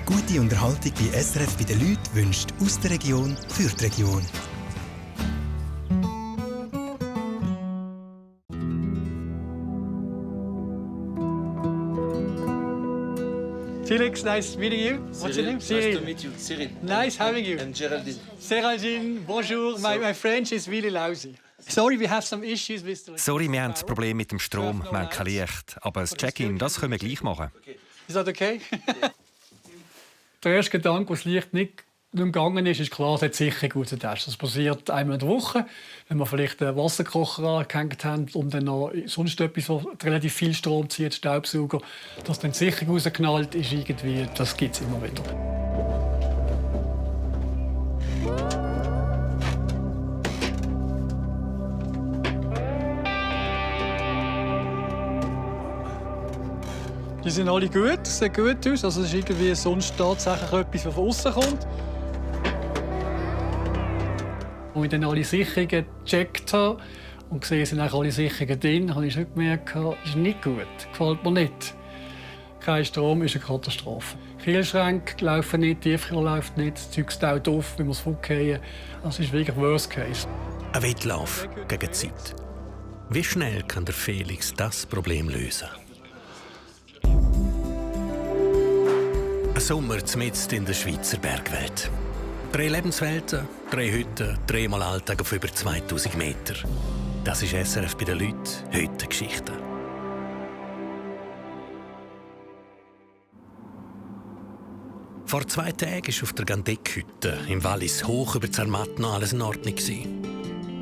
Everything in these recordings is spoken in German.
Gute Unterhaltung bei SRF bei den Leuten wünscht aus der Region für die Region. Felix, nice meeting you. What's your name? Nice to meet you, Cyril. Nice having you. And Geraldine. Geraldine, bonjour. My French is really lousy. Sorry, we have some issues with the... Sorry, wir haben ein Problem mit dem Strom, wir haben kein Licht. Aber das Check-in, das können wir gleich machen. Is that okay? Der erste Gedanke, als das Licht nicht gegangen ist klar, es hat sicher ausgetauscht. Das passiert einmal in der Woche, wenn wir vielleicht einen Wasserkocher angehängt haben und dann noch sonst etwas, was relativ viel Strom zieht, Staubsauger, dass dann sicher rausgeknallt ist irgendwie, das gibt es immer wieder. Die sind alle gut, sehen gut aus. Also es ist irgendwie sonst tatsächlich etwas, was von außen kommt. Als ich dann alle Sicherungen gecheckt habe und gesehen, sind alle Sicherungen drin, habe ich schon gemerkt, das ist nicht gut, gefällt mir nicht. Kein Strom ist eine Katastrophe. Kühlschränke laufen nicht, Tiefkühler läuft nicht, das Zeug taut auf, wenn wir es vorgehen. Das ist wirklich Worst Case. Ein Wettlauf gegen die Zeit. Wie schnell kann der Felix das Problem lösen? Ein Sommer mitten in der Schweizer Bergwelt. 3 Lebenswelten, 3 Hütten, 3-mal Alltag auf über 2000 Meter. Das ist SRF bei den Leuten, heute Geschichte. Vor 2 Tagen war auf der Gandeck-Hütte im Wallis hoch über Zermatt noch alles in Ordnung.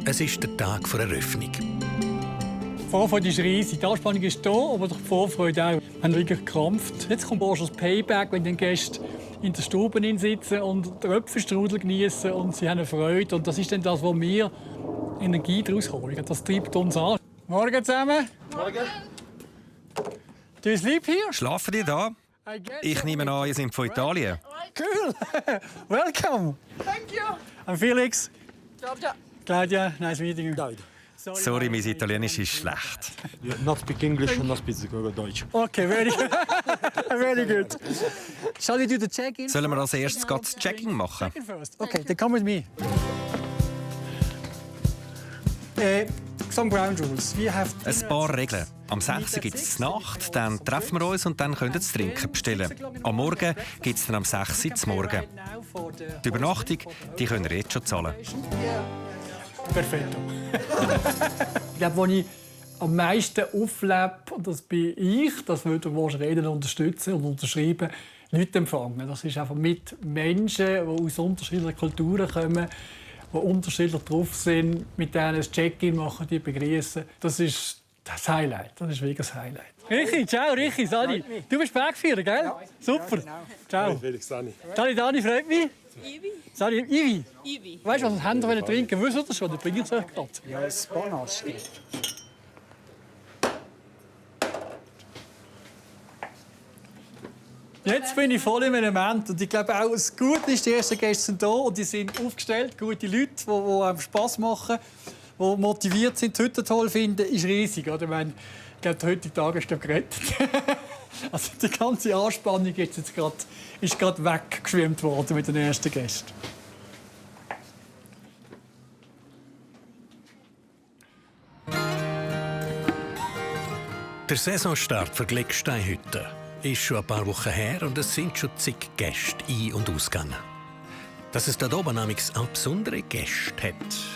Es ist der Tag der Eröffnung. Die Vorfreude ist riesig, die Anspannung ist da, aber die Vorfreude auch. Wir haben wirklich gekrampft. Jetzt kommt auch schon das Payback, wenn die Gäste in der Stube sitzen und den Äpfelstrudel genießen und sie haben eine Freude. Und das ist dann das, wo wir Energie daraus holen. Das treibt uns an. Morgen zusammen. Morgen. Do you sleep here? Schlafen die da? Ich nehme an, ihr seid von Italien. Cool. Welcome. Thank you. I'm Felix. Claudia. Claudia, nice meeting you. David. Sorry, mein Italienisch ist schlecht. You not speak English and not speak Deutsch. Okay, very good. Very good. Shall we do the check-in? Sollen wir als erstes gerade das Check-in machen? Check-in first. Okay, then come with me. Some ground rules. We have Ein paar Regeln. Am 6 Uhr gibt es die Nacht, dann treffen wir uns und dann können wir das Trinken bestellen. Am Morgen gibt es dann am 6 Uhr zum Morgen. Die Übernachtung die könnt ihr jetzt schon zahlen. Perfetto. Ich glaube, wo ich am meisten auflebe, und das bin ich, das würde wahrscheinlich jeder unterstützen und unterschreiben, Leute empfangen. Das ist einfach mit Menschen, die aus unterschiedlichen Kulturen kommen, die unterschiedlich drauf sind, mit denen ein Check-in machen, die begrüßen. Das ist das Highlight. Das ist wirklich das Highlight. Richi, ciao, Richi, Sani. Du bist Bergführer, gell? Ja, super. Ja, genau. Ciao. Felix, Dani. Dani, freut mich. Ivi. Sani, Ivi. Ivi. Weißt du, was haben wir trinken? Willst du das schon? Das bringe ich euch gerade. Ja, das Bonasti. Jetzt bin ich voll im Element. Und ich glaube auch, das Gute ist, die ersten Gäste sind da und die sind aufgestellt. Gute Leute, die Spass machen, die motiviert sind, die Hütte toll finden, ist riesig. Oder? Ich meine, ich glaube, der heutige Tag ist gerettet. Also die ganze Anspannung ist gerade weggeschwemmt worden mit den ersten Gästen. Der Saisonstart für Glecksteinhütte ist schon ein paar Wochen her und es sind schon zig Gäste ein- und ausgegangen. Dass es dort oben nämlich auch besondere Gäste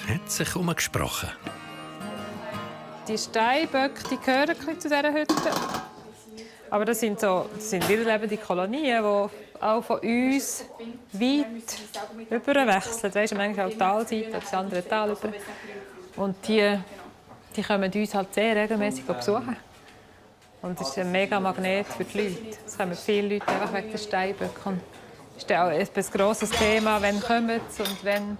hat sich herumgesprochen. Die Steinböcke die gehören ein bisschen zu dieser Hütte. Aber das sind wiederlebende Kolonien, die auch von uns weit überwechseln. Weißt du, manchmal auch die Talseite oder das andere Tal über. Und die kommen uns halt sehr regelmäßig besuchen. Und das ist ein mega Magnet für die Leute. Es kommen viele Leute einfach wegen der Steinböcke. Das ist auch ein grosses Thema, wann kommen sie und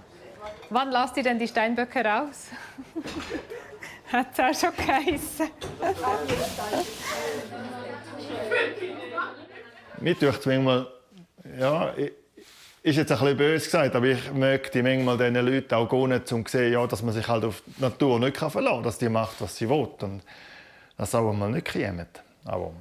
wann lasst ihr denn die Steinböcke raus? Hat es auch schon geheissen. Mir denkt manchmal, ja, ist jetzt ein bisschen böse gesagt, aber ich möchte manchmal diesen Leuten auch gönnen, um zu sehen, ja, dass man sich halt auf die Natur nicht verlassen kann, dass die macht, was sie will. Und das auch mal nicht kommt. Aber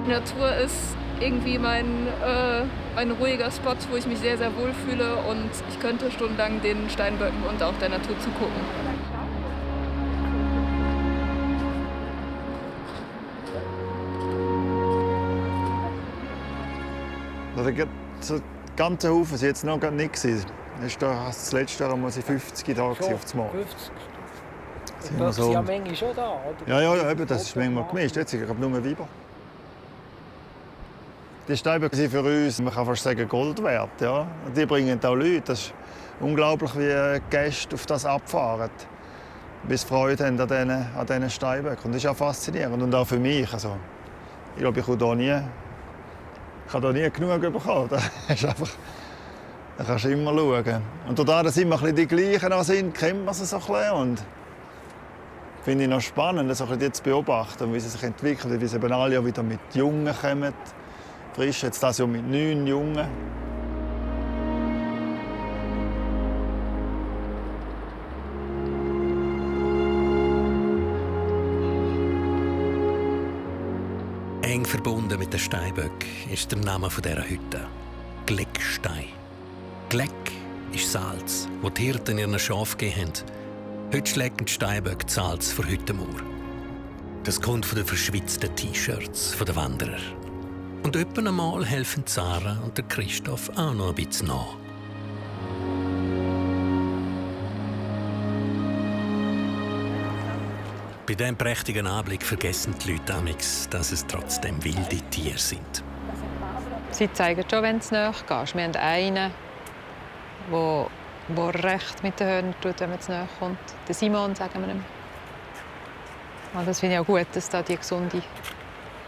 Die Natur ist irgendwie ein ruhiger Spot, wo ich mich sehr, sehr wohl fühle und ich könnte stundenlang den Steinböcken und auch der Natur zugucken. Der ganze Haufen war jetzt noch nicht. Das letzte Jahr muss ich 50 da auf das Mal. 50? Sind Die wir so... sind ja manchmal schon da, oder? Ja, eben, das ist manchmal gemischt. Jetzt sind nur Weiber. Die Steinböcke sind für uns, man kann fast sagen, Gold wert. Ja. Die bringen auch Leute. Das ist unglaublich, wie Gäste auf das abfahren. Bis Freude haben an diesen Steinböcken. Und das ist auch faszinierend. Und auch für mich. Also, ich glaube, ich habe hier nie genug bekommen. Das ist einfach, da kannst du immer schauen. Und dadurch, dass immer die gleichen sind, kennt man sie so ein bisschen. Und finde ich noch spannend, das zu beobachten, wie sie sich entwickeln, wie sie eben alle wieder mit Jungen kommen. Frisch, jetzt das Jahr mit 9 Jungen. Eng verbunden mit den Steinböcken ist der Name dieser Hütte. Gleckstein. Gleck ist Salz, das die Hirten ihren Schafen gegeben haben. Heute schlägt die Steinböcke Salz vor Hüttenmauer. Das kommt von den verschwitzten T-Shirts der Wanderer. Und etwa einmal helfen Sarah und der Christoph auch noch ein bisschen nach. Bei diesem prächtigen Anblick vergessen die Leute amigs, dass es trotzdem wilde Tiere sind. Sie zeigen schon, wenn du näher gehst. Wir haben einen, der recht mit den Hörnern tut, wenn man zu näher kommt. Der Simon, sagen wir ihm. Und das finde ich auch gut, dass da die gesunde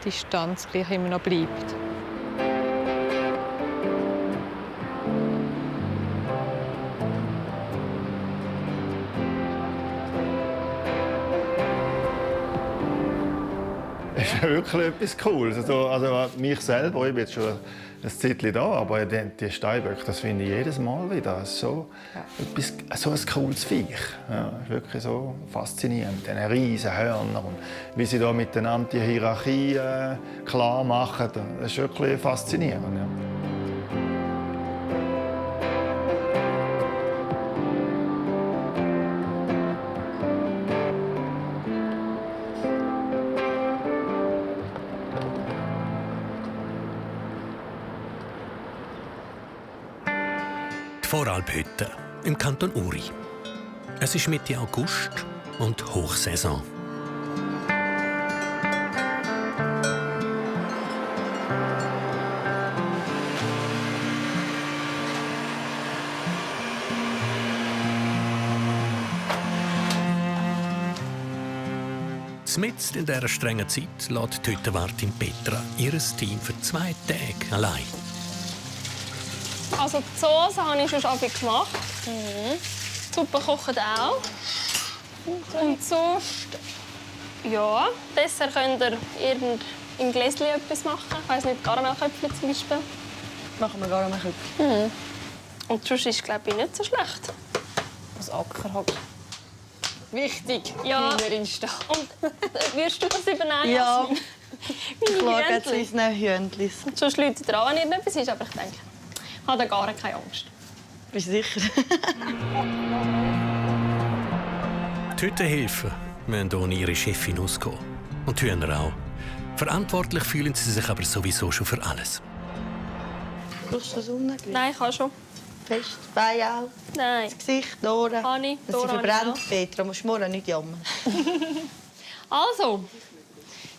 Distanz gleich immer noch bleibt. Es ist wirklich etwas Cooles. Also mich selber, ich bin jetzt schon ein Zeitchen da, aber die Steinböcke, das finde ich jedes Mal wieder so, so ein cooles Viech. Ja, wirklich so faszinierend. Diese riesen Hörner und wie sie da miteinander die Hierarchie klar machen, das ist wirklich faszinierend. Ja. Die Voralphütte im Kanton Uri. Es ist Mitte August und Hochsaison. Mitten in dieser strengen Zeit lässt die Hüttenwartin Petra ihr Team für 2 Tage allein. Also die Soße habe ich schon gemacht. Die Suppe kocht auch. Und sonst, ja, besser könnt ihr im Gläschen etwas machen. Ich weiss nicht, Karamellköpfchen zum Beispiel. Machen wir Karamellköpfchen. Und sonst ist es, glaube ich, nicht so schlecht. Das Ackerhack. Wichtig, ja. Insta. Und würdest du das übernehmen? Ja. Ich schaue jetzt unseren Hühnchen. Sonst Leute dran, wenn ihr etwas ist, aber ich denke, ich habe da gar keine Angst. Bist du sicher? Die Hüttenhilfen müssen ohne ihre Chefin ausgehen. Und die Hühner auch. Verantwortlich fühlen sie sich aber sowieso schon für alles. Brauchst du Sonnenglück? Nein, ich kann schon. Fest, Bein auch? Nein. Das Gesicht, die Ohren? Kann dass sie verbrennt, Petra. Du musst morgen nicht jammern. Also,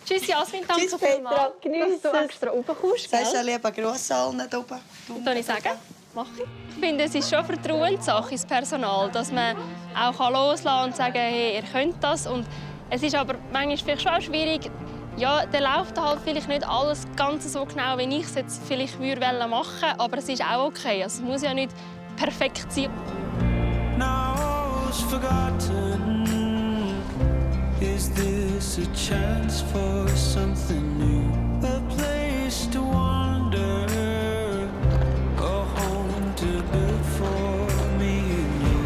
tschüss Jasmin, danke Tschüss, Petra. Genieß, dass du extra rauskommst. Sagst du lieber Gruß allen hier oben? Soll ich sagen? Mach ich. Ich finde, es ist schon Vertrauenssache ins Personal, dass man auch loslassen kann und sagen, hey, ihr könnt das. Und es ist aber manchmal vielleicht schon auch schwierig. Ja, dann läuft halt vielleicht nicht alles ganz so genau, wie ich es jetzt vielleicht machen wollte. Aber es ist auch okay. Also, es muss ja nicht perfekt sein. Now's forgotten. Is this a chance for something new? A place to wander, a home to build for me and you.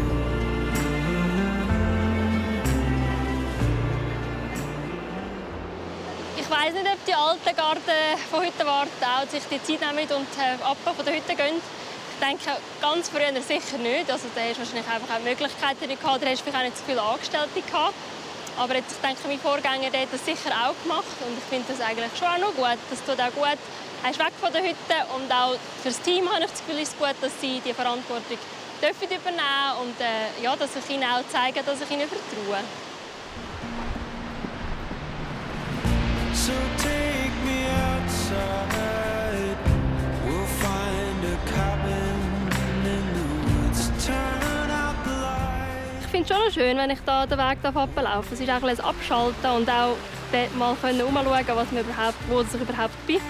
Ich weiss nicht, ob die alten Garten von Hüttenwart auch sich die Zeit nehmen und Abbau von der Hütte gehen. Ich denke, ganz früher sicher nicht. Also, da hast du wahrscheinlich einfach auch Möglichkeiten nicht gehabt. Da hast du vielleicht auch nicht so viele Angestellte gehabt. Aber jetzt, ich denke, mein Vorgänger hat das sicher auch gemacht. Und ich finde das eigentlich schon auch noch gut. Das tut auch gut. Er ist weg von der Hütte. Und auch für das Team habe ich das Gefühl, ist es gut, dass sie die Verantwortung übernehmen dürfen. Und ja, dass ich ihnen auch zeige, dass ich ihnen vertraue. So take me outside. We'll find a cabin in the woods. Turn out the light. Ich finde es schon schön, wenn ich da den Weg ablaufe. Es ist eigentlich ein Abschalten und auch dort mal herumschauen, wo ich überhaupt bin.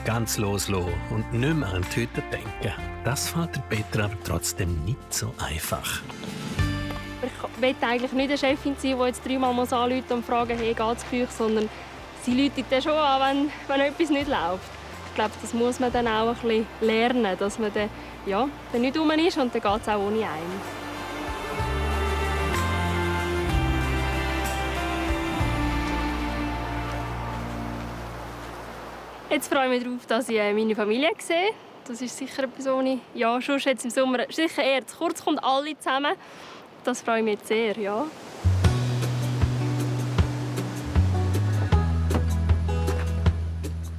Ganz loslassen und nicht mehr an die Hütte denken. Das fällt der Petra aber trotzdem nicht so einfach. Ich will eigentlich nicht eine Chefin sein, die jetzt 3-mal anrufen und fragen, hey, geht's bei euch? Sondern sie läutet dann schon an, wenn etwas nicht läuft. Ich glaube, das muss man dann auch ein bisschen lernen, dass man dann, dann nicht rum ist und dann geht es auch ohne einen. Jetzt freue ich mich darauf, dass ich meine Familie sehe. Das ist sicher etwas, was ich schon jetzt im Sommer sicher eher zu kurz kommt, alle zusammen. Das freue ich mich jetzt sehr, ja.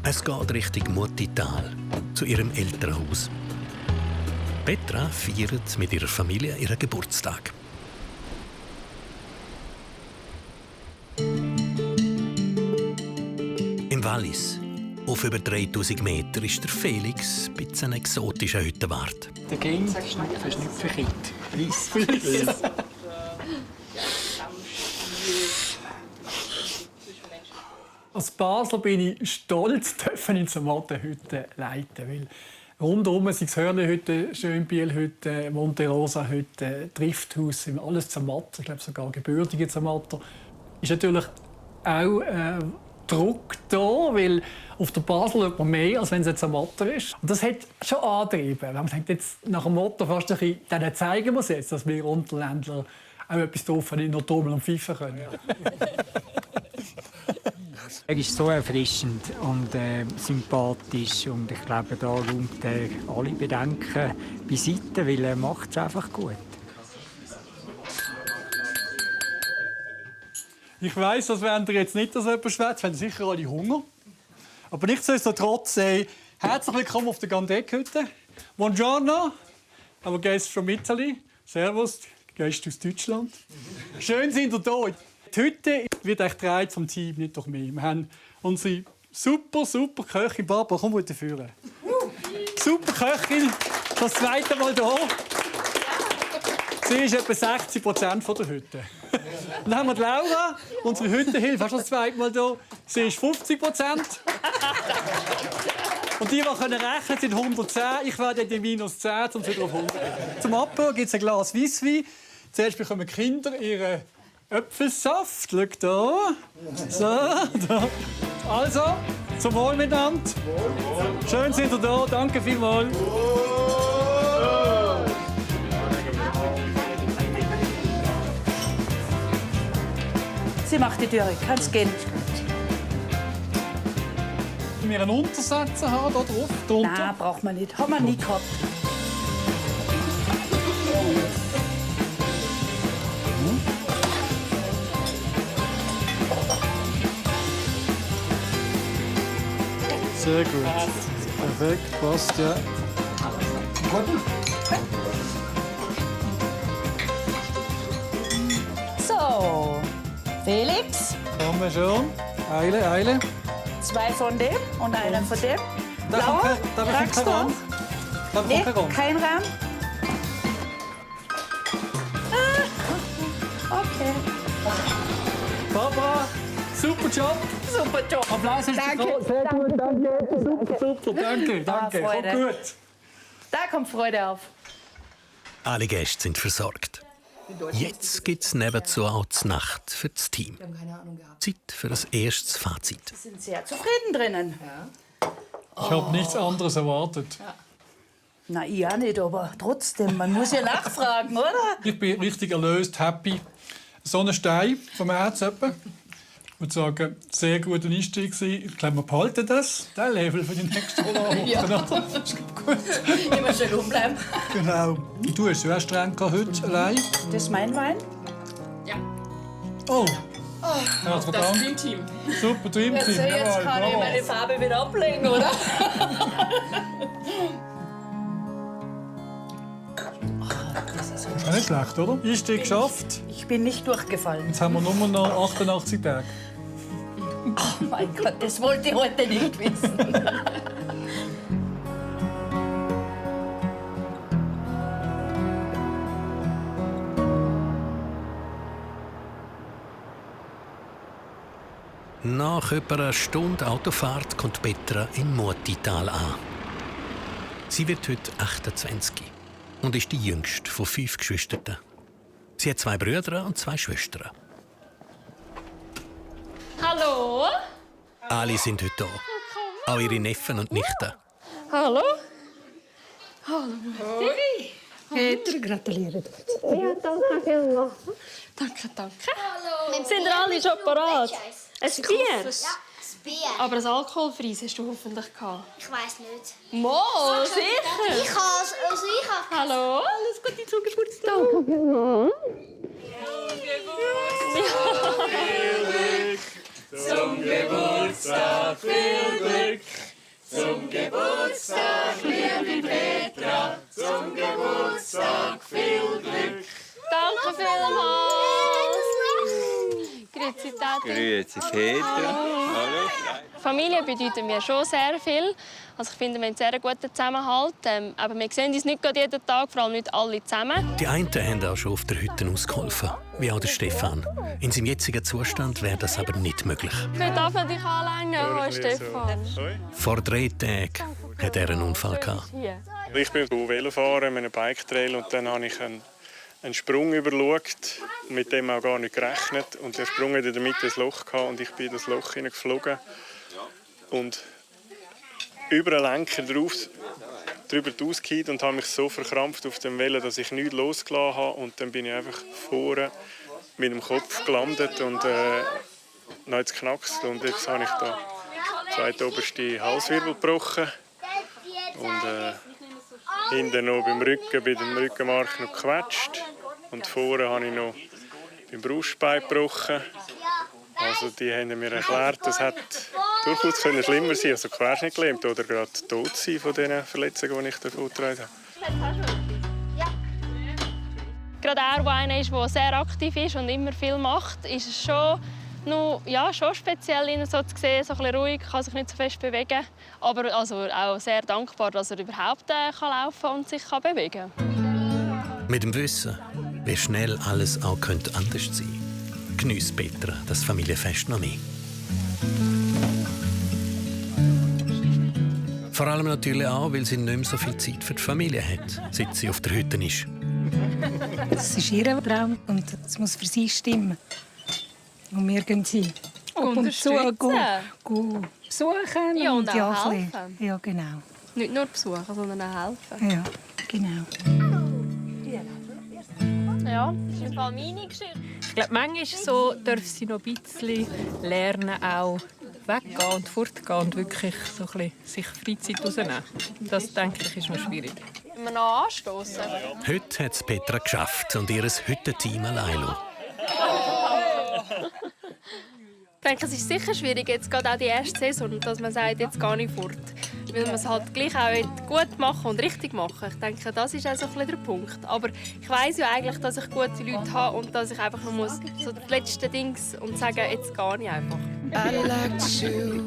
Es geht Richtung Muttital, zu ihrem Elternhaus. Petra feiert mit ihrer Familie ihren Geburtstag. Im Wallis, auf über 3000 Meter, ist der Felix bei einem exotischen Hüttenwart. Der Gang Schnüpfenkind. Weiss. Als Basler bin ich stolz, in Zermatten-Hütte leiten. Weil rundherum sind es Hörnli-Hütte, Schönbiel-Hütte, Monte-Rosa-Hütte, Trifthaus, alles Zermatten. Ich glaube sogar gebürtige Zermatter. Ist natürlich auch Druck da, weil auf der Basel schaut man mehr, als wenn es ein Zermatter ist. Und das hat schon angetrieben. Man denkt jetzt nach dem Motto fast ein bisschen, dann zeigen wir es jetzt, dass wir Unterländler auch etwas drauf haben, nur Trommel und Pfeifen können. Er ist so erfrischend und sympathisch und ich glaube, da räumt er alle Bedenken beiseite, weil er macht es einfach gut. Ich weiss, das werden ihr jetzt nicht so etwas schwätzen, haben sicher alle Hunger. Aber nichtsdestotrotz, herzlich willkommen auf der Gandeck-Hütte. Buongiorno, aber Gäste from Italy. Servus, Gäste aus Deutschland. Schön sind ihr hier. Die Hütte wird echt getragen vom Team, nicht durch mich. Wir haben unsere super Köchin Barbara. Komm bitte führen. Super Köchin, das zweite Mal hier. Sie ist etwa 60% der Hütte. Dann haben wir die Laura, unsere Hüttenhilfe, auch schon das zweite Mal hier. Sie ist 50%. Und die können rechnen, sind 110. Ich werde die -10, um sie auf 100 geben. Zum Abbau gibt es ein Glas Weisswein. Zuerst bekommen die Kinder ihren Äpfelsaft. Schau da. So, da. Also, zum Wohl miteinander. Schön sind ihr da. Danke vielmals. Sie macht die Tür. Kannst gehen. Wir einen Untersetzer haben hier drauf. Drunter. Nein, braucht man nicht. Haben wir nie gehabt. Sehr gut. Perfekt, passt, ja. So, Felix. Kommen wir schon. Eile. 2 von dem und einer von dem. Laura, tragst du auch? Nee, kein Rahmen. Okay. Barbara, super Job. Super Job. Applaus ist danke. Sehr gut, danke. Super, danke. Freude. Kommt gut. Da kommt Freude auf. Alle Gäste sind versorgt. Jetzt gibt es nebenzu auch die Nacht für das Team. Zeit für ein erstes Fazit. Sie sind sehr zufrieden drinnen. Ich habe nichts anderes erwartet. Na, ich auch nicht, aber trotzdem, man muss ja nachfragen, oder? Ich bin richtig erlöst, happy. So ein Stein vom Herz etwa. Ich würde sagen, sehr guter Einstieg gewesen. Ich glaube, wir behalten das, diesen Level für die nächste Woche. Ja. Das ist gut. Immer schön umbleiben. Genau. Und du hast ja streng heute allein. Das ist mein Wein? Ja. Oh. Das Dreamteam. Super, Dreamteam. Jetzt kann ich meine Farbe wieder ablegen, oder? Ist nicht schlecht, oder? Einstieg geschafft. Ich bin nicht durchgefallen. Jetzt haben wir nur noch 88 Tage. Oh mein Gott, das wollte ich heute nicht wissen. Nach etwa einer Stunde Autofahrt kommt Petra im Murtital an. Sie wird heute 28 und ist die jüngste von 5 Geschwistern. Sie hat 2 Brüder und 2 Schwestern. Hallo? Alle sind heute da. Auch ihre Neffen und Nichten. Hallo? Hallo, Hoi. Peter, gratuliere. Ja, danke vielmals. Danke, danke. Hallo. Sind ihr alle schon parat? Ein Bier? Ja, ein Bier. Aber ein alkoholfreies hast du hoffentlich gehabt. Ich weiss nicht. Mal, sicher? Ich has. Hallo? Alles Gute zum Geburtstag. Danke vielmals. Zum Geburtstag viel Glück. Zum Geburtstag, liebe Petra. Zum Geburtstag viel Glück. Danke vielmals. Grüezi, Tati. Grüezi, Petra. Hallo. Familie bedeutet mir schon sehr viel. Also ich finde, wir haben einen sehr guten Zusammenhalt. Aber wir sehen uns nicht gerade jeden Tag, vor allem nicht alle zusammen. Die einen haben auch schon auf der Hütte ausgeholfen, wie auch der Stefan. In seinem jetzigen Zustand wäre das aber nicht möglich. Ich darf dich anlängen, Stefan. Vor 3 Tagen hatte er einen Unfall gehabt. Ich bin Velofahren mit einem Bike-Trail und dann habe ich einen Sprung überschaut, mit dem auch gar nicht gerechnet. Und der Sprung hat in der Mitte ein Loch gehabt und ich bin in das Loch hineingeflogen. Und über einen Lenker drüber ausgehielt und habe mich so verkrampft auf dem Velo, dass ich nichts losgelassen habe. Und dann bin ich einfach vorne mit dem Kopf gelandet und dann hat es geknackst. Und jetzt habe ich da zweite oberste Halswirbel gebrochen. Und hinten noch beim Rücken, bei dem Rückenmark noch gequetscht. Und vorne habe ich noch beim Brustbein gebrochen. Also die haben mir erklärt, das hat durchaus schlimmer sein, also querschnittgelähmt oder gerade tot sein von den Verletzungen, die ich davon getragen habe. Gerade er, der einer ist, der sehr aktiv ist und immer viel macht, ist es schon, schon speziell, ihn so zu sehen, so ein bisschen ruhig, kann sich nicht so fest bewegen. Aber also auch sehr dankbar, dass er überhaupt kann laufen und sich bewegen kann. Mit dem Wissen, wie schnell alles auch anders sein könnte, geniesst Petra das Familienfest noch mehr. Vor allem natürlich auch, weil sie nicht mehr so viel Zeit für die Familie hat, seit sie auf der Hütte ist. Das ist ihr Traum und es muss für sie stimmen. Und wir gehen sie ab und zu besuchen. Ja, und ja, auch helfen. Ja, genau. Nicht nur besuchen, sondern auch helfen. Ja, genau. Ja, das ist im Fall meine Geschichte. Ich glaube, manchmal so darf sie noch ein bisschen lernen, auch weggehen und fortgehen und wirklich so ein bisschen sich Freizeit rausnehmen. Das, denke ich, ist noch schwierig. Wenn wir noch anstoßen. Heute hat es Petra geschafft und ihr Hüttenteam allein lassen. Ich denke, es ist sicher schwierig, jetzt gerade auch die erste Saison, dass man sagt, jetzt gehe ich fort. Weil man es halt gleich auch gut machen und richtig machen. Ich denke, das ist auch so ein bisschen der Punkt. Aber ich weiss ja eigentlich, dass ich gute Leute habe und dass ich einfach noch muss, so die letzten Dings und sagen, jetzt gehe ich einfach. I'd like to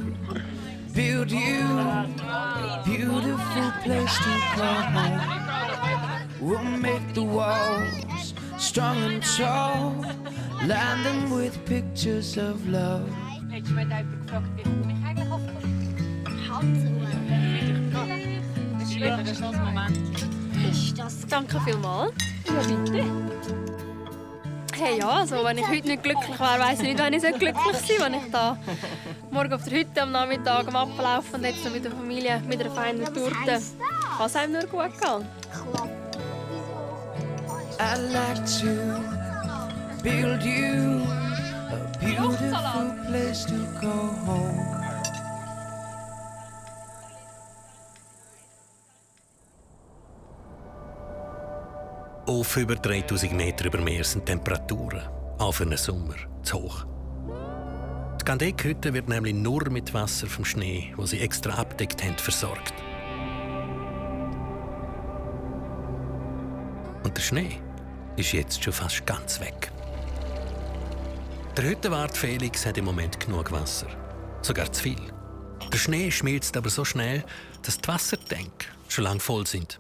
build you a beautiful place to call home. We'll make the walls strong and tall, line them with pictures of love. Hättest du mir jemand gefragt, wie komme ich eigentlich auf das ist noch ein Moment. Danke vielmals. Ja, bitte. Hey, ja, also, wenn ich heute nicht glücklich wäre, weiss ich nicht, wenn ich glücklich sein soll, wenn ich da morgen auf der Hütte am Nachmittag am Ablaufen und jetzt noch mit der Familie mit einer feinen Torte. Kann es einem nur gut gehen. I'd like to build you a beautiful place to go home. Auf über 3000 Meter über Meer sind Temperaturen, auch für einen Sommer, zu hoch. Die Gandeck-Hütte wird nämlich nur mit Wasser vom Schnee, das sie extra abdeckt haben, versorgt. Und der Schnee ist jetzt schon fast ganz weg. Der Hüttenwart Felix hat im Moment genug Wasser. Sogar zu viel. Der Schnee schmilzt aber so schnell, dass die Wassertanks schon lange voll sind.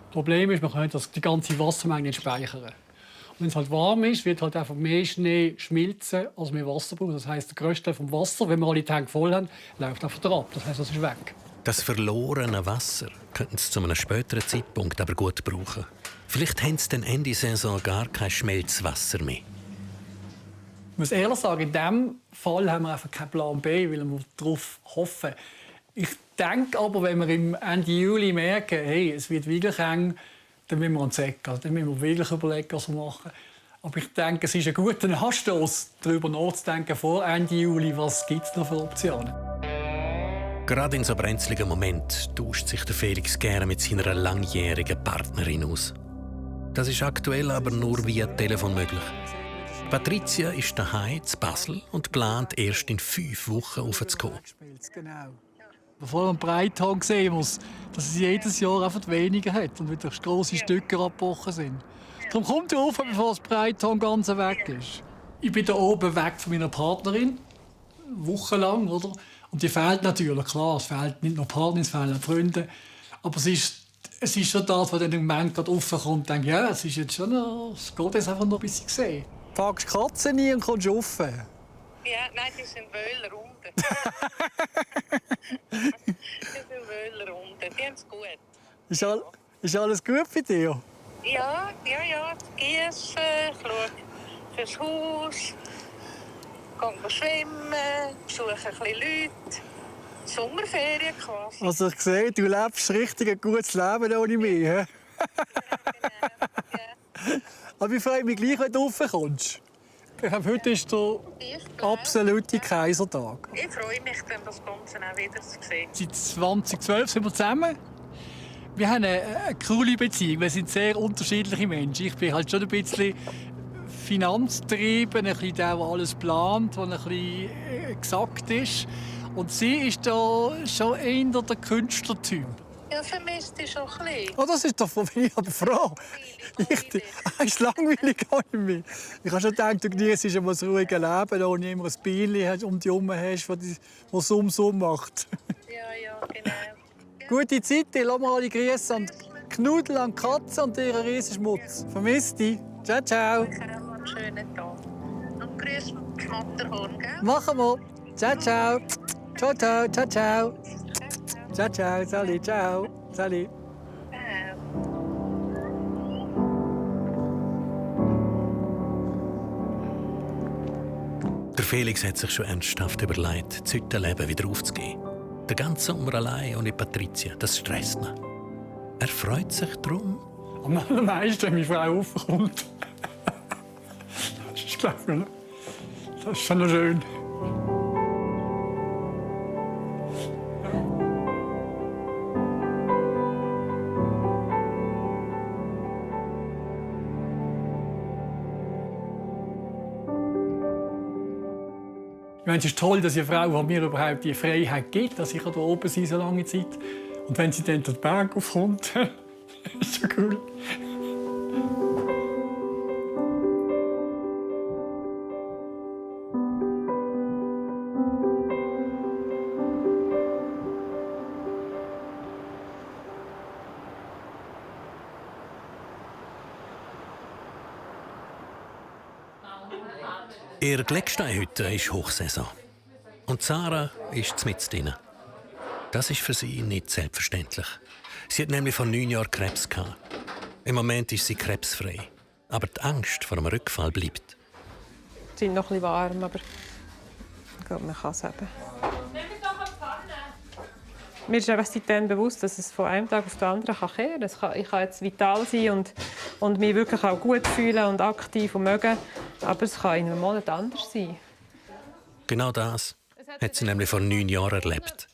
Das Problem ist, man kann die ganze Wassermenge nicht speichern. Und wenn es halt warm ist, wird halt einfach mehr Schnee schmilzen, als wir Wasser brauchen. Das heisst, der grösste Teil vom Wasser, wenn wir alle Tanks voll haben, läuft einfach ab. Das heisst, das ist weg. Das verlorene Wasser könnten sie zu einem späteren Zeitpunkt aber gut brauchen. Vielleicht haben sie dann Ende Saison gar kein Schmelzwasser mehr. Ich muss ehrlich sagen, in diesem Fall haben wir einfach keinen Plan B, weil wir darauf hoffen. Ich denke aber, wenn wir im Ende Juli merken, hey, es wird wirklich eng, dann müssen wir uns sagen. Also, dann müssen wir wirklich überlegen, was wir machen. Aber ich denke, es ist ein guter Anstoß, darüber nachzudenken vor Ende Juli, was gibt es noch für Optionen. Gerade in so brenzligen Moment tauscht sich der Felix gerne mit seiner langjährigen Partnerin aus. Das ist aktuell aber nur via Telefon möglich. Patricia ist daheim zu Basel und plant, erst in 5 Wochen raufzukommen. Bevor man Breithang sehen muss, dass es jedes Jahr einfach weniger hat und wieder grosse Stücke abgebrochen sind. Darum kommt er rauf, bevor das Breithang ganz weg ist. Ich bin hier oben weg von meiner Partnerin, wochenlang, oder? Und die fehlt natürlich, klar. Es fehlt nicht nur Partner, es fehlen auch Freunde. Aber es ist schon das, was dann im Moment gerade raufkommt und denkt, ja, es ist jetzt schon noch, es geht jetzt einfach noch ein bisschen sehen. Du packst Katzen ein und kommst rauf. Ja, nein, die sind Wöhler unten. Die sind Wöhler unten, die haben es gut. Ist alles gut bei dir? Ja, Gießen, ich schaue fürs Haus, gehe schwimmen, besuche ein bisschen Leute. Sommerferien quasi. Also ich sehe, du lebst richtig ein gutes Leben ohne mich. Ja, genau. Aber ich freue mich gleich, wenn du raufkommst. Ich glaube, heute ist der absolute Kaisertag. Ich freue mich, dann das Ganze auch wieder zu sehen. Seit 2012 sind wir zusammen. Wir haben eine coole Beziehung. Wir sind sehr unterschiedliche Menschen. Ich bin halt schon ein bisschen finanztrieben, ein bisschen der alles plant, der ein bisschen gesagt ist. Und sie ist da schon eher der Künstlertyp. Ja, vermisst dich schon ein bisschen. Oh, das ist doch von mir aber Frau. Ist langweilig gar nicht mehr. Ich habe schon gedacht, du genießt ein ruhiges Leben, wo du immer ein Bienen um dich herum hast, das Summ macht. Ja, genau. Gute Zeit, lass mal alle grüßen und Knudel an die Katze und ihren Riesenschmutz. Vermisst dich. Ciao, ciao. Ich habe einen schönen Tag. Und grüß das Matterhorn, gell? Machen wir. Ciao, ciao. Ciao, ciao, ciao, ciao. Ciao, ciao, Sali, ciao. Sali. Der Felix hat sich schon ernsthaft überlegt, das Hüttenleben wieder aufzugeben. Der ganze Sommer allein ohne Patricia, das stresst ihn. Er freut sich darum. Am allermeisten, wenn meine Frau aufkommt. Ich glaube, das ist schon schön. Ich meine, es ist toll, dass eine Frau mir überhaupt die Freiheit gibt, dass ich hier oben sein so lange Zeit. Und wenn sie dann den Berg aufkommt, ist das cool. Ihre Glecksteinhütte ist Hochsaison. Und Sarah ist mitten drin. Das ist für sie nicht selbstverständlich. Sie hat nämlich vor 9 Jahren Krebs gehabt. Im Moment ist sie krebsfrei. Aber die Angst vor einem Rückfall bleibt. Es sind noch ein bisschen warm, aber man kann es eben. Mir ist einfach seitdem bewusst, dass es von einem Tag auf den anderen kehren kann. Ich kann jetzt vital sein und mich wirklich auch gut fühlen und aktiv und mögen. Aber es kann in einem Monat anders sein. Genau das hat sie nämlich vor 9 Jahren erlebt.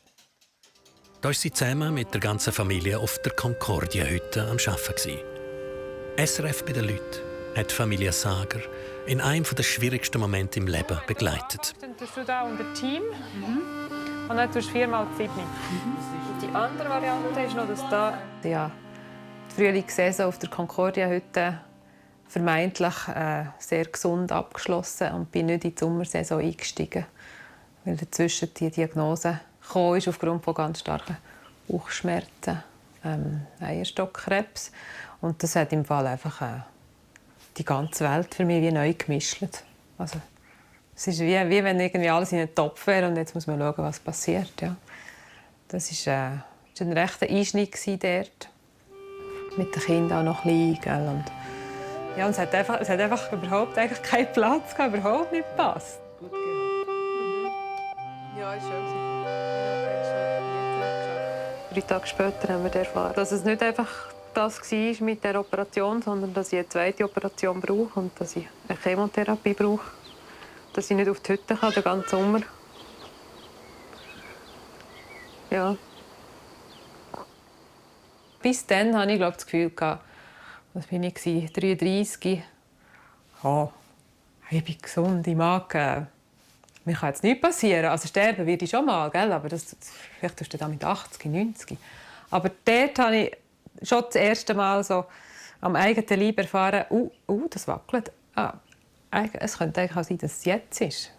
Da war sie zusammen mit der ganzen Familie auf der Concordia-Hütte am Arbeiten. SRF bei den Leuten hat Familie Sager in einem der schwierigsten Momente im Leben begleitet. Dann tust du da unter Team und dann tust du 4 x 7. Die andere Variante ist noch, dass da die Frühlingssaison auf der Concordia-Hütte vermeintlich sehr gesund abgeschlossen und bin nicht in die Sommersaison eingestiegen, weil dazwischen die Diagnose kam ist aufgrund von ganz starken Bauchschmerzen, Eierstockkrebs, und das hat im Fall einfach die ganze Welt für mich wie neu gemischt. Also, es ist wie wenn irgendwie alles in einen Topf wäre und jetzt muss man schauen, was passiert. Ja. Das war ein rechter Einschnitt dort. Mit den Kindern auch noch klein. Und ja, und es hat einfach überhaupt eigentlich keinen Platz gehabt, überhaupt nicht gepasst. Ja, ist schön. 3 Tage später haben wir erfahren, dass es nicht einfach das war mit der Operation, sondern dass ich eine zweite Operation brauche und dass ich eine Chemotherapie brauche. Dass ich nicht auf die Hütte kann, den ganzen Sommer. Ja. Bis dann hatte ich das Gefühl, was bin ich, 33. Oh, ich bin gesund, ich mag. Mir kann jetzt nichts passieren. Also sterben werde ich schon mal, gell? Aber vielleicht tust du das mit 80, 90. Aber dort habe ich schon das erste Mal so am eigenen Leib erfahren, das wackelt. Es könnte eigentlich auch sein, dass es jetzt ist.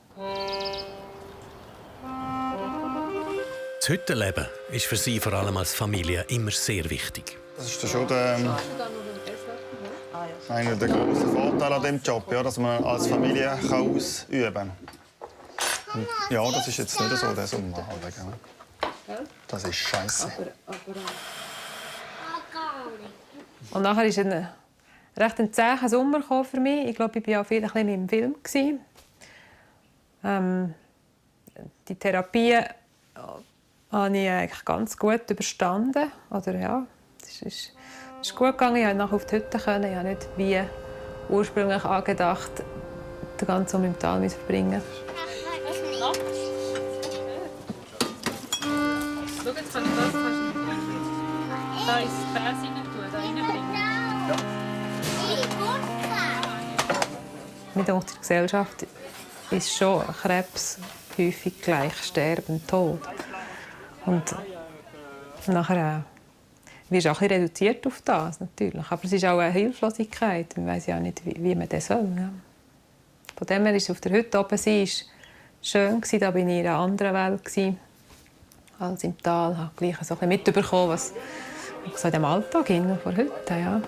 Das Hüttenleben ist für sie vor allem als Familie immer sehr wichtig. Das ist schon einer der grossen Vorteile an diesem Job, ja, dass man als Familie ausüben kann. Ja, das ist jetzt nicht so, der Sommer. Das ist scheiße. Und nachher ist ein recht zäher Sommer für mich. Ich glaube, ich war auch viel ein bisschen im Film. Die Therapie habe ich eigentlich ganz gut überstanden. Oder ja, es ist gut gegangen. Ich konnte nachher auf die Hütte. Ich habe nicht wie ursprünglich angedacht, den ganzen Sommer im Tal verbringen. Schau, jetzt kann ich das da ins Gefäß rein tun, da reinbringen. Ja. Mit der Gesellschaft ist schon Krebs häufig gleich Sterben, Tod. Und nachher wirst du auch ein bisschen reduziert auf das, natürlich. Aber es ist auch eine Hilflosigkeit. Man weiss ja nicht, wie man das soll. Ja. Von dem her ist auf der Hütte oben schön. Da war ich in einer anderen Welt als im Tal. Ich habe gleich so ein bisschen mitbekommen, was so in dem Alltag vor Hütte. Ja.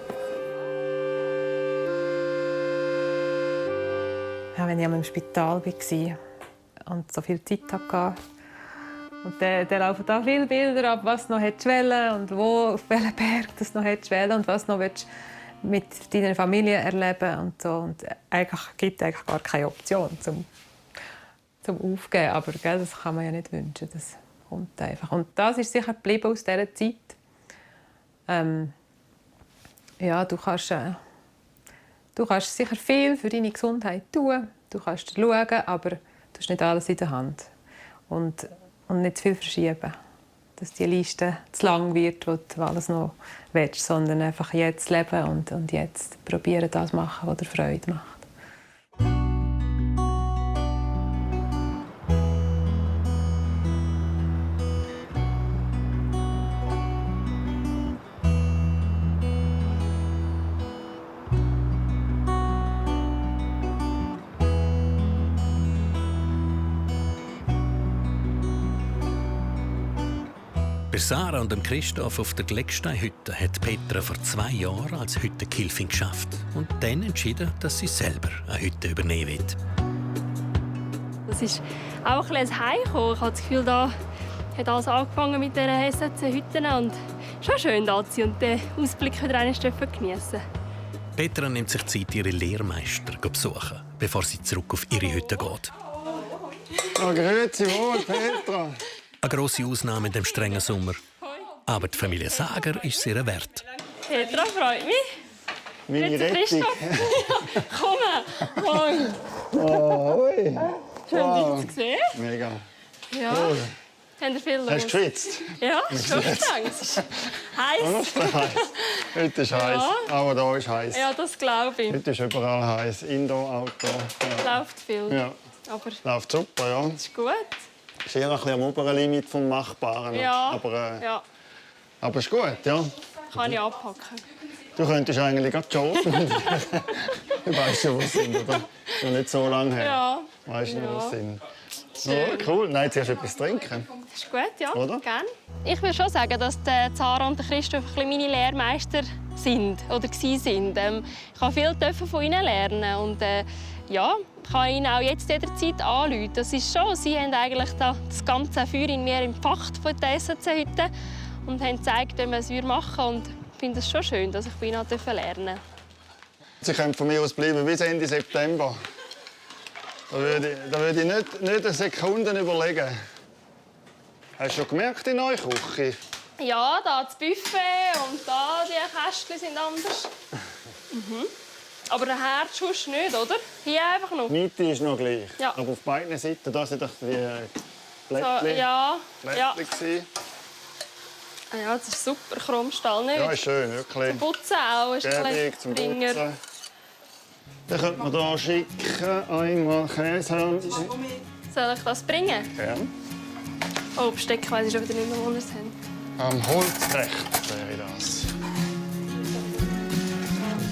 Ja, wenn ich im Spital war und so viel Zeit hatte, und dann laufen da viele Bilder ab, was noch schwellen und wo, auf welchem Berg das noch schwellen und was noch mit deiner Familie erleben und so. Und eigentlich gibt es gar keine Option zum Aufgeben. Aber gell, das kann man ja nicht wünschen. Das kommt einfach. Und das ist sicher geblieben aus dieser Zeit. Ja, du kannst sicher viel für deine Gesundheit tun. Du kannst schauen, aber du hast nicht alles in der Hand. Und nicht zu viel verschieben. Dass die Liste zu lang wird, wo du alles noch willst, sondern einfach jetzt leben und jetzt probieren, das zu machen, was dir Freude macht. Bei Sarah und Christoph auf der Glecksteinhütte hat Petra vor 2 Jahren als Hüttengehilfin geschafft und dann entschieden, dass sie selber eine Hütte übernehmen will. Das ist auch ein bisschen Heimkommen. Ich habe das Gefühl, da hat alles angefangen mit diesen SZ-Hütten und schon schön da zu sein und den Ausblick wieder einmal geniessen. Petra nimmt sich Zeit, ihre Lehrmeister zu besuchen, bevor sie zurück auf ihre Hütte geht. Oh, grüezi wohl, Petra. Eine grosse Ausnahme in dem strengen Sommer. Aber die Familie Sager ist sehr wert. Petra, freut mich. Meine Rettung. Komm, moin. Oh, ui. Schön, dich zu sehen. Mega. Ja. Cool. Habt ihr viel los? Hast du geschwitzt? Ja, schon gedacht. Es ist heiß. Heute ist heiß. Aber da ist heiß. Ja, das glaube ich. Heute ist überall heiß. Indoor, Outdoor. Ja. Läuft viel. Ja. Aber Läuft super, ja. ist gut. Ist eher ein bisschen am oberen Limit vom Machbaren. Ja. Aber ist gut, ja. Kann ich anpacken. Du könntest eigentlich gerade joggen. Du weißt ja, wo sie sind, oder? Noch nicht so lange her. Ja. Weißt du, wo Ja. sie sind? Schön. Ja, cool. Nein, zuerst etwas trinken. Das ist gut, ja. Oder? Gerne. Ich würde schon sagen, dass Zara und Christoph ein bisschen meine Lehrmeister sind oder waren. Ich habe viel von ihnen lernen und ja, ich kann ihnen auch jetzt jederzeit anrufen. Das ist schon, sie haben eigentlich das ganze Feuer in mir empfacht von der SAC heute und haben gezeigt, wie man es machen würde. Und ich finde es schon schön, dass ich bei ihnen lernen durfte. Sie können von mir aus bleiben bis Ende September. Da würde ich nicht eine Sekunde überlegen. Hast du schon gemerkt in eurer Küche? Ja, da das Buffet und da die Kästchen sind anders. Aber der Herd sonst nicht, oder? Hier einfach noch. Die Mitte ist noch gleich. Ja. Aber auf beiden Seiten da sind doch die So, Blättchen. ja. Blättchen. Ja, das ist super. Chromstall nicht. Ja, ist schön, wirklich. Zum Putzen auch. Ist ein Gäbig zum Bringer. Putzen. Dann könnte man hier schicken, einmal Käsehörnchen. Soll ich das bringen? Gerne. Oh, Besteck weiss ich schon wieder nicht mehr, wo wir es haben. Am Holzrecht wäre das.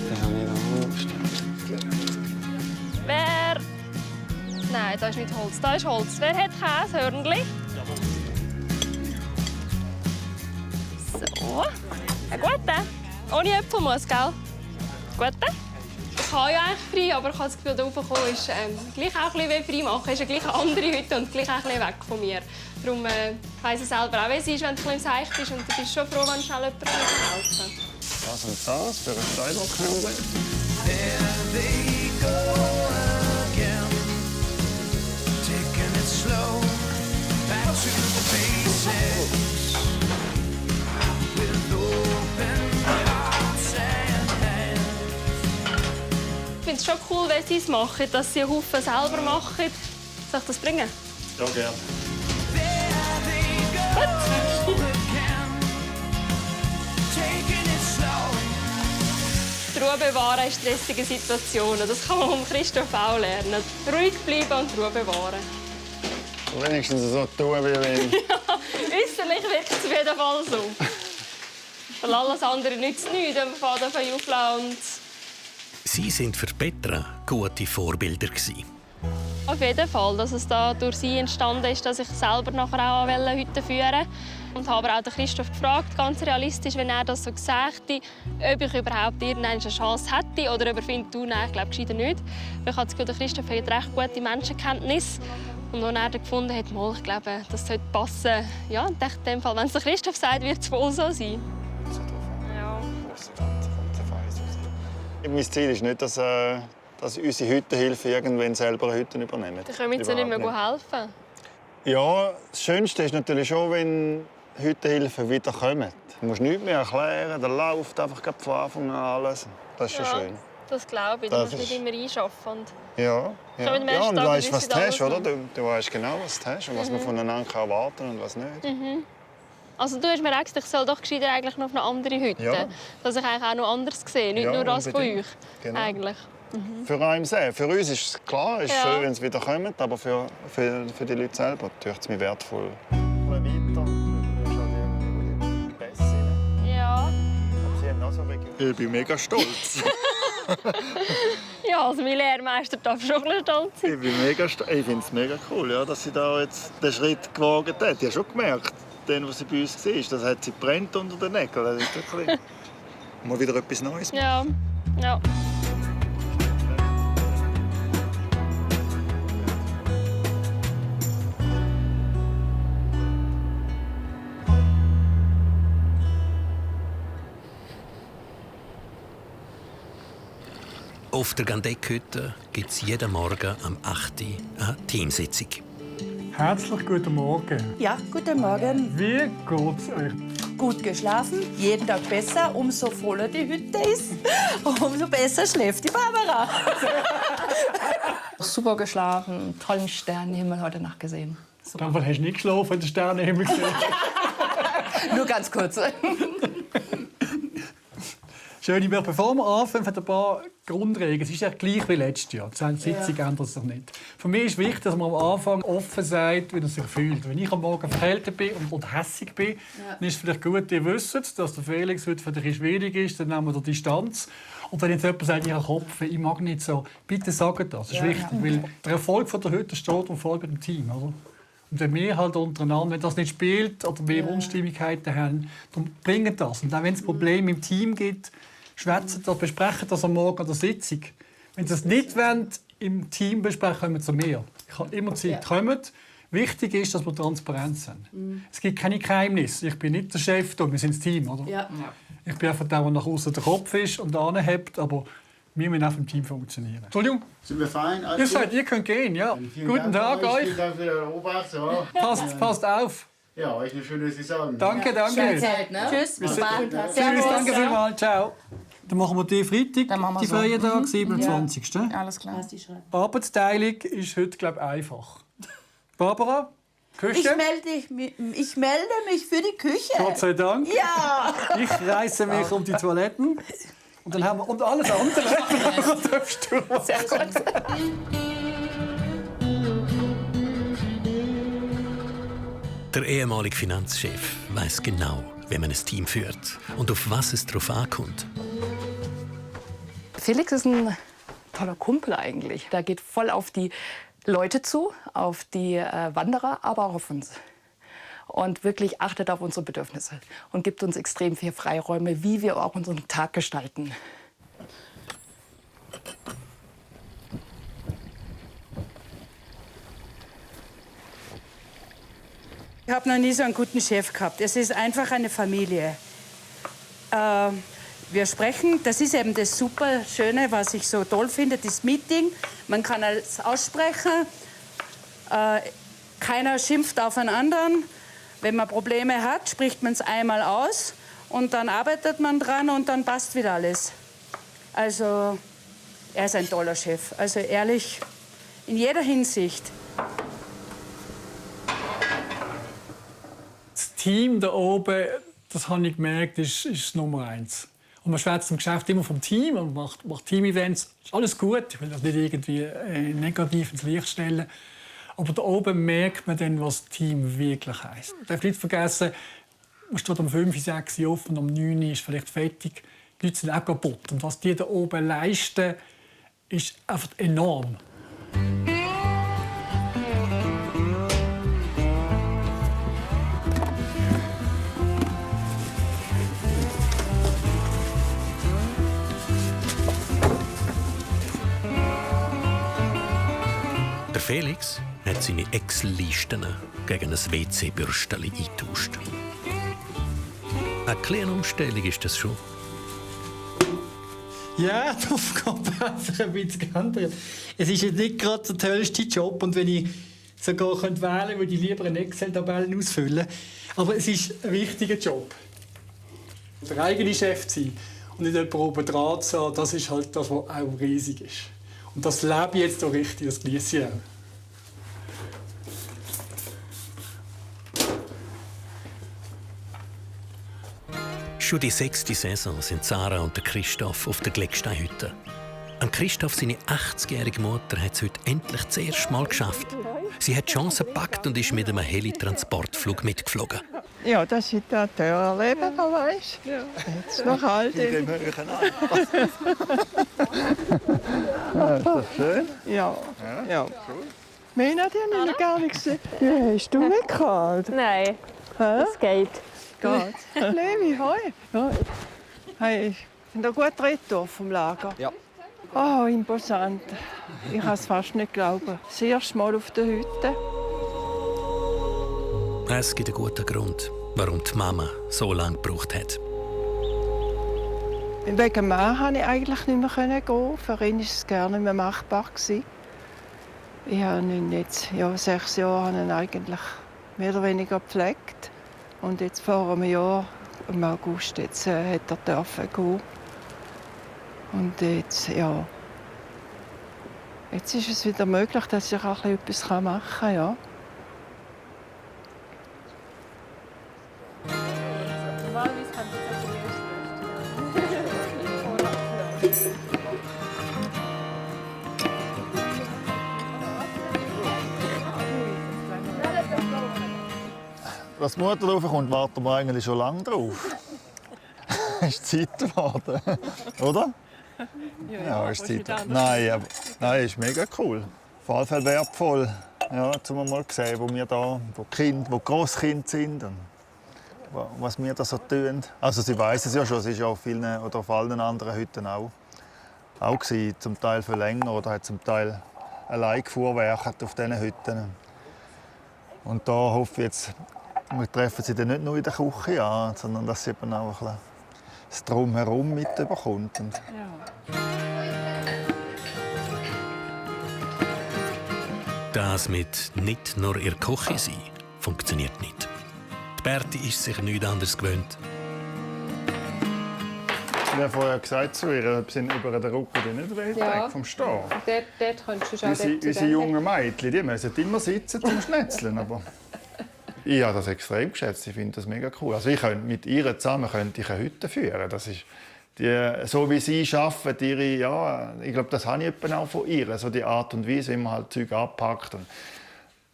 Dann habe ich da Holzrecht. Wer... Nein, da ist nicht Holz. Da ist Holz. Wer hat Käsehörnchen? So. Ein guter. Ohne Äpfelmus, gell? Guter. Ich kann ja eigentlich frei, aber ich habe das Gefühl, da raufkommen ist gleich auch ein bisschen wie frei machen. Ist ja gleich eine andere heute und gleich auch ein bisschen weg von mir. Darum weiss ich selber auch, wie es ist, wenn du ein bisschen seicht bist. Und du bist schon froh, wenn schnell jemand helfen kann. Das und das für ein Steindruckhemd. There they go again, taking it slow, back to the basics, with open hearts and hands. Ich finde es schon cool, wenn sie es machen, dass sie einen Haufen selber machen. Soll ich das bringen? Ja, gerne. Ruhe bewahren in stressigen Situationen. Das kann man von Christoph auch lernen. Ruhig bleiben und Ruhe bewahren. Wenigstens so tun, wie wenn. Äußerlich wirkt es auf jeden Fall so. Weil alles andere nützt nichts, wenn man davon auflässt. Sie sind für Petra gute Vorbilder gewesen. Auf jeden Fall, dass es da durch sie entstanden ist, dass ich selber nachher auch Hütte führen wollte. Und habe auch den Christoph gefragt, ganz realistisch, wenn er das so gesagt hätte, ob ich überhaupt irgendeine Chance hätte oder ob er findet, du, nein, ich glaube gescheiter nicht. Ich habe das Gefühl, der Christoph hat recht gute Menschenkenntnis. Und als er dann gefunden hat, mal, ich glaube, das sollte passen. Ja, ich dachte, in dem Fall, wenn es der Christoph sagt, wird es wohl so sein. Ja. Mein Ziel ist nicht, dass unsere Hüttenhilfe irgendwann selber eine Hütte übernehmen. Dann können wir jetzt nicht mehr helfen. Ja, das Schönste ist natürlich schon, wenn Hüttenhilfen wieder kommen. Du musst nichts mehr erklären, da läuft einfach von Anfang an alles. Das ist schon schön. Das glaube ich. Du musst nicht immer einschaffen. Und ja, und du weißt, was du hast, oder? noch. Du weißt genau, was du hast und was man voneinander erwarten kann und was nicht. Mhm. Also du hast mir gesagt, ich soll doch gescheiter eigentlich noch auf eine andere Hütte. Ja. Dass ich eigentlich auch noch anderes sehe, nicht nur das von unbedingt. euch. Genau. Eigentlich. Mhm. Für einen selbst. Für uns ist es klar, es ist Ja. schön, wenn sie wieder kommen, aber für die Leute selber ist es mir wertvoll. Ja. Ich bin mega stolz. Ja, also mein Lehrmeister darf schon ein bisschen stolz sein. Ich bin mega ich finde es mega cool, ja, dass sie da jetzt den Schritt gewagt hat. Ich habe schon gemerkt, was sie bei uns war, das hat sie brennt unter den Nägeln. Das ist wirklich mal wieder etwas Neues. Ja. Ja. Auf der Gandeck-Hütte gibt es jeden Morgen am 8. Uhr eine Teamsitzung. Herzlich guten Morgen. Ja, guten Morgen. Wie geht's euch? Gut geschlafen, jeden Tag besser. Umso voller die Hütte ist, umso besser schläft die Barbara. Super geschlafen, tollen Sternenhimmel heute Nacht gesehen. Dann hast du nicht geschlafen, wenn der Sternenhimmel gesehen. Nur ganz kurz. Schön, bevor wir anfangen, ein paar Grundregeln. Es ist ja gleich wie letztes Jahr. Die Sitzung ändert sich nicht. Für mich ist wichtig, dass man am Anfang offen sagt, wie er sich fühlt. Wenn ich am Morgen verkältet bin und hässig bin, dann ist es vielleicht gut, ihr wisst, dass der Felix heute für dich schwierig ist, dann nehmen wir die Distanz. Und wenn jetzt jemand sagt, ich habe Kopf, ich mag nicht so, bitte sagt das. Das ist wichtig, weil der Erfolg von der Hütte steht und folgt dem Team. Oder? Und wenn wir halt untereinander, wenn das nicht spielt oder wir Unstimmigkeiten haben, dann bringen das. Und auch wenn es Probleme im Team gibt, schwätzen das, besprechen das am Morgen an der Sitzung. Wenn Sie das nicht im Team besprechen, kommen Sie zu mir. Ich habe immer Zeit. Kommt. Wichtig ist, dass wir transparent sind. Es gibt keine Geheimnisse. Ich bin nicht der Chef, wir sind das Team. Oder? Ja. Ich bin einfach der nach außen der Kopf ist und anhebt, aber wir müssen auch im Team funktionieren. Entschuldigung. Sind wir fein? Ihr könnt gehen, ja. Guten Tag euch. Vielen Dank für den Obacht. Ja. Passt auf. Ja, euch eine schöne Saison. Danke. Schöne Zeit, ne? Tschüss. Tschüss, danke vielmals. Ciao. Dann machen wir die Freitag, die Feiertag, 27. Ja. Alles klar. Arbeitsteilung ist heute, glaube ich, einfach. Barbara, Küche? Ich melde mich für die Küche. Gott sei Dank. Ja. Ich reiße mich um die Toiletten. Und dann haben wir und alles andere. Sehr gut. Der ehemalige Finanzchef weiß genau, wie man ein Team führt und auf was es drauf ankommt. Felix ist ein toller Kumpel eigentlich. Der geht voll auf die Leute zu, auf die Wanderer, aber auch auf uns. Und wirklich achtet auf unsere Bedürfnisse und gibt uns extrem viel Freiräume, wie wir auch unseren Tag gestalten. Ich habe noch nie so einen guten Chef gehabt. Es ist einfach eine Familie. Wir sprechen, das ist eben das super Schöne, was ich so toll finde, das Meeting. Man kann alles aussprechen. Keiner schimpft auf einen anderen. Wenn man Probleme hat, spricht man es einmal aus und dann arbeitet man dran und dann passt wieder alles. Also, er ist ein toller Chef. Also ehrlich, in jeder Hinsicht. Das Team da oben, das habe ich gemerkt, ist Nummer 1. Und man schwätzt im Geschäft immer vom Team und macht Team-Events. Ist alles gut, ich will das nicht irgendwie negativ ins Licht stellen. Aber da oben merkt man dann, was Team wirklich heisst. Ich darf nicht vergessen, man steht um 5, 6 Uhr offen, um 9 Uhr ist vielleicht fertig. Die Leute sind auch kaputt. Und was die da oben leisten, ist einfach enorm. Der Felix hat seine Excel-Listen gegen ein WC-Bürstchen eingetauscht. Eine kleine Umstellung ist das schon. Ja, die Aufgabe einfach ein bisschen geändert. Es ist jetzt nicht gerade der tollste Job. Und wenn ich sogar wählen könnte, würde ich lieber eine Excel-Tabelle ausfüllen. Aber es ist ein wichtiger Job. Der eigene Chef zu sein und nicht jemand oben dran zu haben, das ist halt das, was auch riesig ist. Und das lebe ich jetzt auch richtig, das genieße ich auch. Schon die 6. Saison sind Sarah und Christoph auf der Glecksteinhütte. An Christoph, seine 80-jährige Mutter, hat es heute endlich das erste Mal geschafft. Sie hat die Chance gepackt und ist mit einem Heli-Transportflug mitgeflogen. Ja, das ist ein Erleben, weißt du? Ja. Jetzt noch alt. In dem höheren Alter. Ist das schön? Ja. Ja. Mina, die habe ich noch gar nicht gesehen. Ja, hast du nicht kalt? Nein, das geht. Geht. Levi, hoi. Ja. Hey, sind da gut retour vom Lager? Ja. Oh, imposant. Ich kann es fast nicht glauben. Das erste Mal auf der Hütte. Es gibt einen guten Grund, warum die Mama so lange gebraucht hat. Wegen dem Mann konnte ich eigentlich nicht mehr gehen. Für ihn war es gar nicht mehr machbar. Ich habe ihn jetzt 6 Jahre eigentlich mehr oder weniger gepflegt. Und jetzt vor einem Jahr, im August, jetzt, hat er gehen. Und jetzt, ja, Jetzt ist es wieder möglich, dass ich auch etwas machen kann, ja. Dass die Mutter raufkommt, warten wir eigentlich schon lange drauf. Ist Zeit geworden, oder? Ja, ist Zeit. Nein, ist mega cool. Auf jeden Fall wertvoll, ja, um mal zu sehen, wo wir da, wo Grosskinder sind und was wir da so tun. Also sie weiss es ja schon, sie ist ja auf vielen oder auf allen anderen Hütten auch gewesen, zum Teil viel länger oder hat zum Teil allein gefuhrwerkt auf diesen Hütten. Und da hoffe ich jetzt, wir treffen sie dann nicht nur in der Küche an, sondern dass sie eben auch ein bisschen das Drumherum mitbekommt. Das mit nicht nur ihr Küche sein funktioniert nicht. Die Berti ist sich nichts anderes gewöhnt. Ich habe vorher gesagt zu ihr, wir sind über den Rücken nicht weit weg vom Stehen. Dort könntest du schon Unsere jungen Mädchen, die müssen immer sitzen zum Schnetzeln. Aber ich habe das extrem geschätzt. Ich finde das mega cool. Also ich könnte mit ihr zusammen eine Hütte führen. Das ist so wie sie arbeiten, ich glaube, das habe ich auch von ihr. So die Art und Weise, wie man halt Zeug anpackt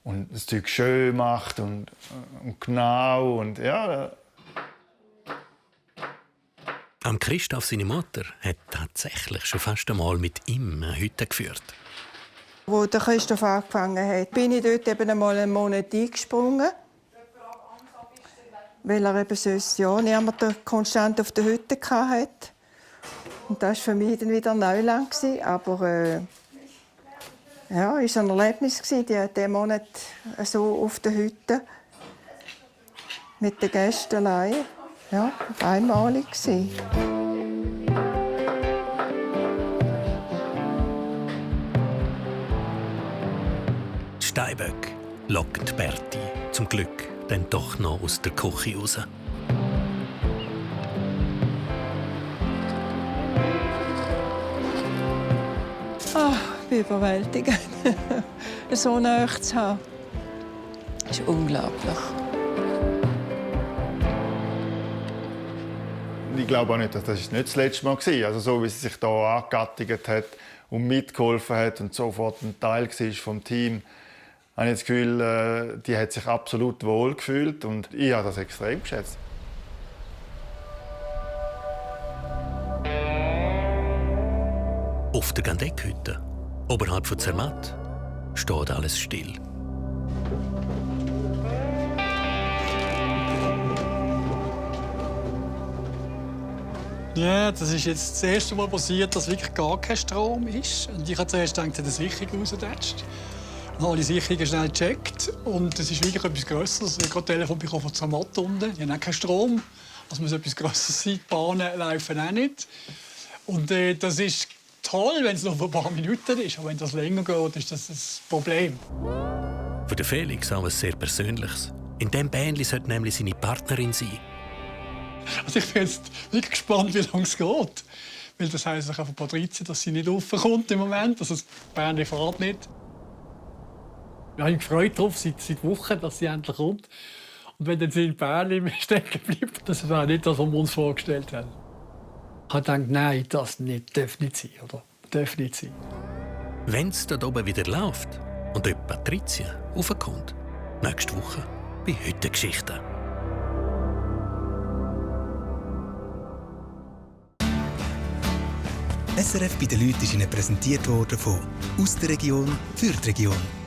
und das Zeug schön macht und genau. Und, ja. Am Christoph, seine Mutter, hat tatsächlich schon fast einmal mit ihm eine Hütte geführt. Als der Christoph angefangen hat, bin ich dort eben einmal einen Monat eingesprungen. Weil er eben sonst niemand konstant auf der Hütte hatte. Und das war für mich dann wieder Neuland. Aber es war ein Erlebnis, diesen Monat so auf der Hütte. Mit den Gästen allein. Ja, einmalig. Die Steinböcke locken Berti zum Glück dann doch noch aus der Küche raus. Ich bin überwältigt, so nahe zu haben. Das ist unglaublich. Ich glaube auch nicht, dass das nicht das letzte Mal war. Also so wie sie sich hier angegattigt hat und mitgeholfen hat und sofort ein Teil war vom Team, habe ich das Gefühl, die hat sich absolut wohl gefühlt und ich habe das extrem geschätzt. Auf der Gandeckhütte, oberhalb von Zermatt, steht alles still. Ja, das ist jetzt das erste Mal passiert, dass wirklich gar kein Strom ist. Und ich habe zuerst gedacht, dass die Sicherung rausgetatscht. Dann habe ich die Sicherungen schnell gecheckt und es ist wirklich etwas Grösseres. Ich habe gerade Telefon bekommen von Zermatt unten. Die haben auch keinen Strom. Das muss etwas Grösseres sein. Die Bahnen laufen auch nicht. Und das ist toll, wenn es noch ein paar Minuten ist. Aber wenn das länger geht, ist das ein Problem. Für den Felix auch etwas sehr Persönliches. In diesem Bändchen sollte nämlich seine Partnerin sein. Also ich bin jetzt wirklich gespannt, wie lange es geht. Weil das heisst auch von Patrizia, dass sie nicht raufkommt im Moment. Also das Bändchen fährt nicht. Ich habe mich gefreut darauf, seit Wochen, dass sie endlich kommt. Und wenn dann sie in Bern stecken bleibt, das wäre nicht das, was wir uns vorgestellt haben. Ich habe gedacht, nein, das nicht, darf nicht sein. Oder? Darf nicht sein. Wenn es dort oben wieder läuft und dort Patrizia raufkommt, nächste Woche bei Hüttengeschichten. SRF bei den Leuten ist Ihnen präsentiert worden von «Aus der Region für die Region».